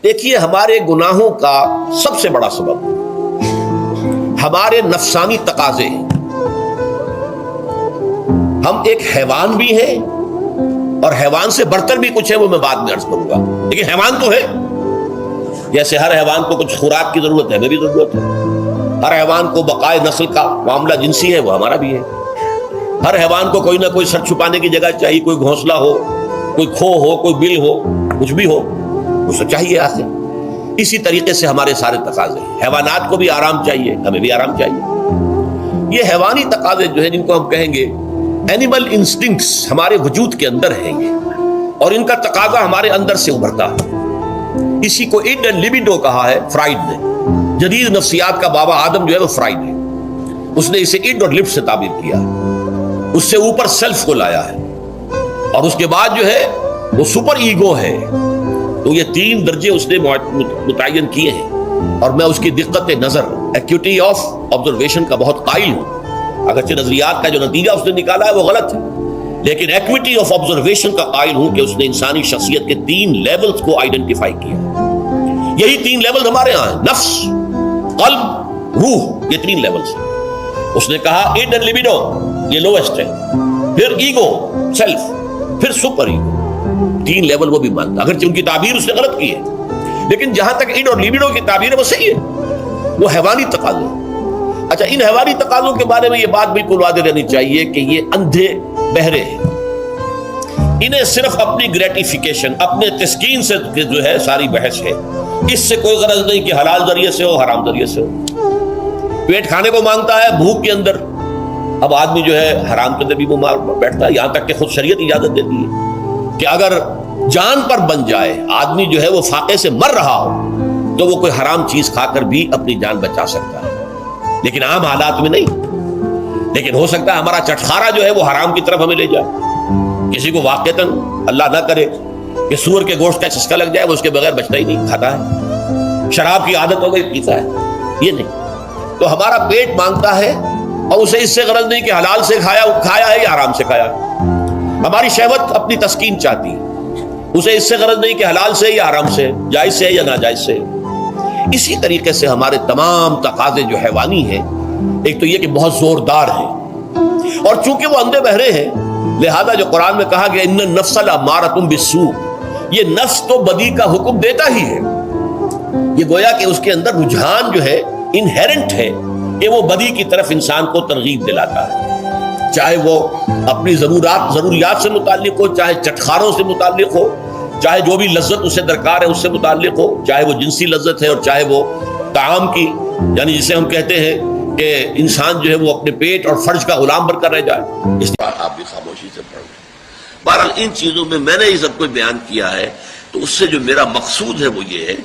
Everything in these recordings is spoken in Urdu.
دیکھیے ہمارے گناہوں کا سب سے بڑا سبب ہمارے نفسانی تقاضے ہیں۔ ہم ایک حیوان بھی ہیں اور حیوان سے برتر بھی کچھ ہے، وہ میں بعد میں عرض کروں گا، لیکن حیوان تو ہے۔ جیسے ہر حیوان کو کچھ خوراک کی ضرورت ہے، ہمیں بھی ضرورت ہے۔ ہر حیوان کو بقائے نسل کا معاملہ جنسی ہے، وہ ہمارا بھی ہے۔ ہر حیوان کو کوئی نہ کوئی سر چھپانے کی جگہ چاہیے، کوئی گھونسلہ ہو، کوئی کھو ہو، کوئی بل ہو، کچھ بھی ہو، اسے چاہیے آخر۔ اسی طریقے سے ہمارے سارے تقاضے ہیں۔ حیوانات کو بھی آرام چاہیے، ہمیں بھی آرام چاہیے۔ یہ حیوانی تقاضے جو ہیں، جن کو ہم کہیں گے اینیمل انسٹنکٹس، ہمارے وجود کے اندر ہیں یہ، اور ان کا تقاضا ہمارے اندر سے ابھرتا ہے۔ اسی کو اڈ اینڈ لیبیڈو کہا ہے فرائڈ نے۔ جدید نفسیات کا بابا آدم جو ہے وہ فرائڈ ہے، اس نے اسے اڈ اور لب سے تعبیر کیا ہے، اس سے اوپر سیلف کو لایا ہے، اور اس کے بعد جو ہے وہ سپر ایگو ہے۔ تو یہ تین درجے اس نے متعین کیے ہیں، اور میں اس کی دقت نظر، ایکیوٹی آف آبزرویشن کا بہت قائل ہوں۔ اگرچہ نظریات کا جو نتیجہ اس نے نکالا ہے وہ غلط ہے، لیکن ایکویٹی آف آبزرویشن کا قائل ہوں کہ اس نے انسانی شخصیت کے تین لیولز کو آئیڈینٹیفائی کیا۔ یہی تین لیول ہمارے ہاں ہیں، نفس، قلب، روح، یہ تین لیولز ہیں۔ اس نے کہا اڈ اینڈ لیبیڈو یہ لویسٹ ہے، پھر ایگو، سیلف، پھر سپر ایگو۔ تین لیول وہ بھی مانتا، اگرچہ ان کی تعبیر اس نے غلط کی ہے، لیکن جہاں تک اڈ اور لیبیڈو کی تعبیر ہے وہ صحیح ہے، وہ حیوانی تقاضے۔ اچھا، ان حیوانی تقاضوں کے بارے میں یہ بات بالکل واضح رہنی چاہیے کہ یہ اندھے بہرے ہیں۔ انہیں صرف اپنی گریٹیفیکیشن، اپنے تسکین سے جو ہے ساری بحث ہے، اس سے کوئی غرض نہیں کہ حلال ذریعے سے ہو، حرام ذریعے سے ہو۔ پیٹ کھانے کو مانگتا ہے بھوک کے اندر، اب آدمی جو ہے حرام کے اندر بھی وہ بیٹھتا ہے، یہاں تک کہ خود شریعت اجازت دیتی ہے کہ اگر جان پر بن جائے، آدمی جو ہے وہ فاقے سے مر رہا ہو، تو وہ کوئی حرام چیز کھا کر بھی اپنی جان بچا سکتا ہے، لیکن عام حالات میں نہیں۔ لیکن ہو سکتا ہے ہمارا چٹخارا جو ہے وہ حرام کی طرف ہمیں لے جائے۔ کسی کو واقعتاً اللہ نہ کرے کہ سور کے گوشت کا چسکا لگ جائے، وہ اس کے بغیر بچتا ہی نہیں، کھاتا ہے۔ شراب کی عادت ہو گئی، پیتا ہے، یہ نہیں۔ تو ہمارا پیٹ مانگتا ہے، اور اسے اس سے غرض نہیں کہ حلال سے کھایا ہے یا حرام سے کھایا ہے۔ ہماری شہوت اپنی تسکین چاہتی ہے، اسے اس سے غرض نہیں کہ حلال سے یا حرام سے، جائز سے یا ناجائز سے۔ اسی طریقے سے ہمارے تمام تقاضے جو حیوانی ہیں، ایک تو یہ کہ بہت زوردار ہیں، اور چونکہ وہ اندھے بہرے ہیں، لہذا جو قرآن میں کہا گیا ان النفس لامارۃ بالسوء، یہ نفس تو بدی کا حکم دیتا ہی ہے۔ یہ گویا کہ اس کے اندر رجحان جو ہے انہیرنٹ ہے کہ وہ بدی کی طرف انسان کو ترغیب دلاتا ہے، چاہے وہ اپنی ضروریات سے متعلق ہو، چاہے چٹخاروں سے متعلق ہو، چاہے جو بھی لذت اسے درکار ہے اس سے متعلق ہو، چاہے وہ جنسی لذت ہے اور چاہے وہ طعام کی، یعنی جسے ہم کہتے ہیں کہ انسان جو ہے وہ اپنے پیٹ اور فرج کا غلام بن کر رہ جائے۔ اس بات آپ بھی خاموشی سے پڑھ لیں۔ بہرحال ان چیزوں میں نے یہ سب کچھ بیان کیا ہے، تو اس سے جو میرا مقصود ہے وہ یہ ہے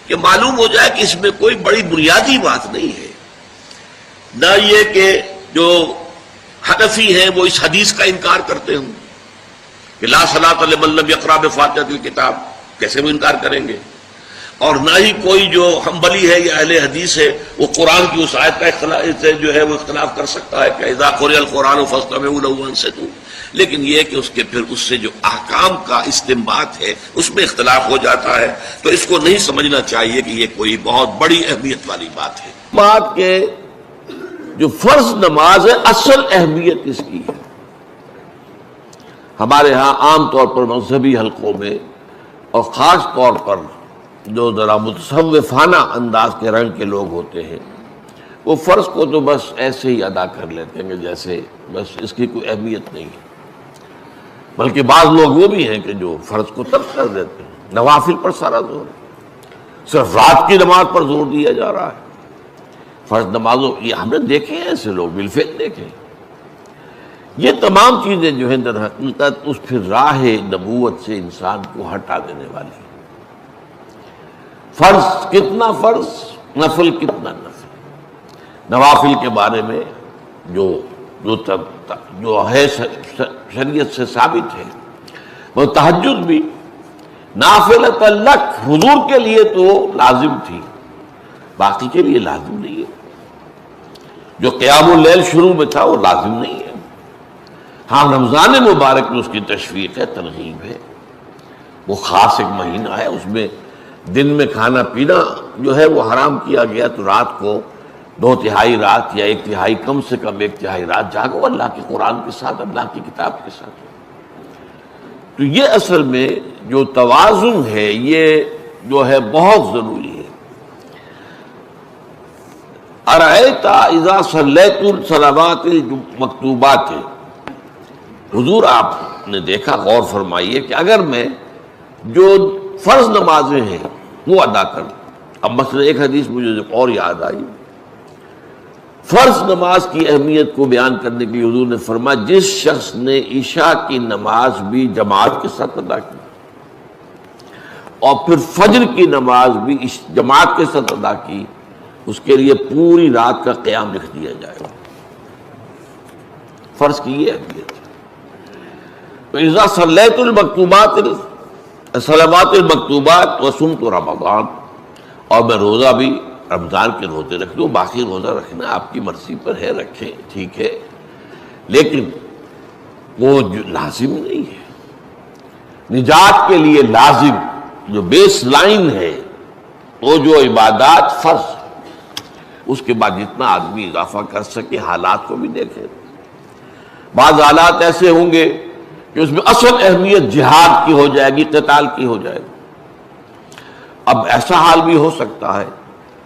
کہ معلوم ہو جائے کہ اس میں کوئی بڑی بنیادی بات نہیں ہے، نہ یہ کہ جو حنفی ہیں وہ اس حدیث کا انکار کرتے ہوں کہ لا صلاۃ لمن لم یقرأ بفاتحۃ الکتاب، کیسے وہ انکار کریں گے؟ اور نہ ہی کوئی جو حنبلی ہے یا اہل حدیث ہے وہ قرآن کی اس آیت کا اختلاف کر سکتا ہے کہ اذا قرئ القرآن فاستمعوا له وانصتوا، لیکن یہ کہ اس کے پھر اس سے جو احکام کا استنباط ہے اس میں اختلاف ہو جاتا ہے، تو اس کو نہیں سمجھنا چاہیے کہ یہ کوئی بہت بڑی اہمیت والی بات ہے۔ بات کہ جو فرض نماز ہے اصل اہمیت اس کی ہے۔ ہمارے ہاں عام طور پر مذہبی حلقوں میں، اور خاص طور پر جو ذرا متصوفانہ انداز کے رنگ کے لوگ ہوتے ہیں، وہ فرض کو تو بس ایسے ہی ادا کر لیتے ہیں جیسے بس اس کی کوئی اہمیت نہیں ہے، بلکہ بعض لوگ وہ بھی ہیں کہ جو فرض کو ترک کر دیتے ہیں۔ نوافل پر سارا زور ہے، صرف رات کی نماز پر زور دیا جا رہا ہے۔ فرض نمازوں، یہ ہم نے دیکھے ہیں ایسے لوگ، بالفعل دیکھے۔ یہ تمام چیزیں جو ہیں در حقیقت اس پھر راہ نبوت سے انسان کو ہٹا دینے والی ہیں۔ فرض کتنا فرض، نفل کتنا نفل۔ نوافل کے بارے میں جو ہے شریعت سے ثابت ہے، وہ تہجد بھی نافلۃ لک، حضور کے لیے تو لازم تھی، باقی کے لیے لازم نہیں ہے۔ جو قیام اللیل شروع میں تھا وہ لازم نہیں ہے۔ ہاں رمضان مبارک میں اس کی تشویق ہے، ترغیب ہے، وہ خاص ایک مہینہ ہے، اس میں دن میں کھانا پینا جو ہے وہ حرام کیا گیا، تو رات کو 2/3 رات یا 1/3 کم سے کم 1/3 رات جاگو اللہ کے قرآن کے ساتھ، اللہ کی کتاب کے ساتھ۔ تو یہ اصل میں جو توازن ہے یہ جو ہے بہت ضروری ہے۔ ارأیت اذا صلیت الصلوات المکتوبات، حضور آپ نے دیکھا، غور فرمائیے کہ اگر میں جو فرض نمازیں ہیں وہ ادا کروں، اب مثلا ایک حدیث مجھے اور یاد آئی، فرض نماز کی اہمیت کو بیان کرنے کے لیے حضور نے فرمایا جس شخص نے عشاء کی نماز بھی جماعت کے ساتھ ادا کی اور پھر فجر کی نماز بھی جماعت کے ساتھ ادا کی، اس کے لیے پوری رات کا قیام لکھ دیا جائے گا۔ فرض کی یہ اہمیت ہے۔ تو اذا صلیت المکتوبات صلوات المکتوبات وصمت رمضان، اور میں روزہ بھی رمضان کے روزے رکھ لوں، باقی روزہ رکھنا آپ کی مرضی پر ہے، رکھیں ٹھیک ہے، لیکن وہ جو لازم نہیں ہے۔ نجات کے لیے لازم جو بیس لائن ہے وہ جو عبادات فرض، اس کے بعد جتنا آدمی اضافہ کر سکے، حالات کو بھی دیکھے۔ بعض حالات ایسے ہوں گے کہ اس میں اصل اہمیت جہاد کی ہو جائے گی، قتال کی ہو جائے گی۔ اب ایسا حال بھی ہو سکتا ہے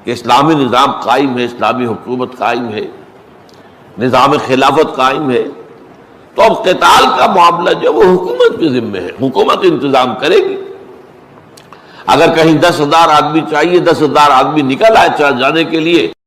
کہ اسلامی نظام قائم ہے، اسلامی حکومت قائم ہے، نظام خلافت قائم ہے، تو اب قتال کا معاملہ جو وہ حکومت کے ذمہ ہے، حکومت انتظام کرے گی۔ اگر کہیں 10,000 آدمی چاہیے، 10,000 آدمی نکل آئے چل جانے کے لیے،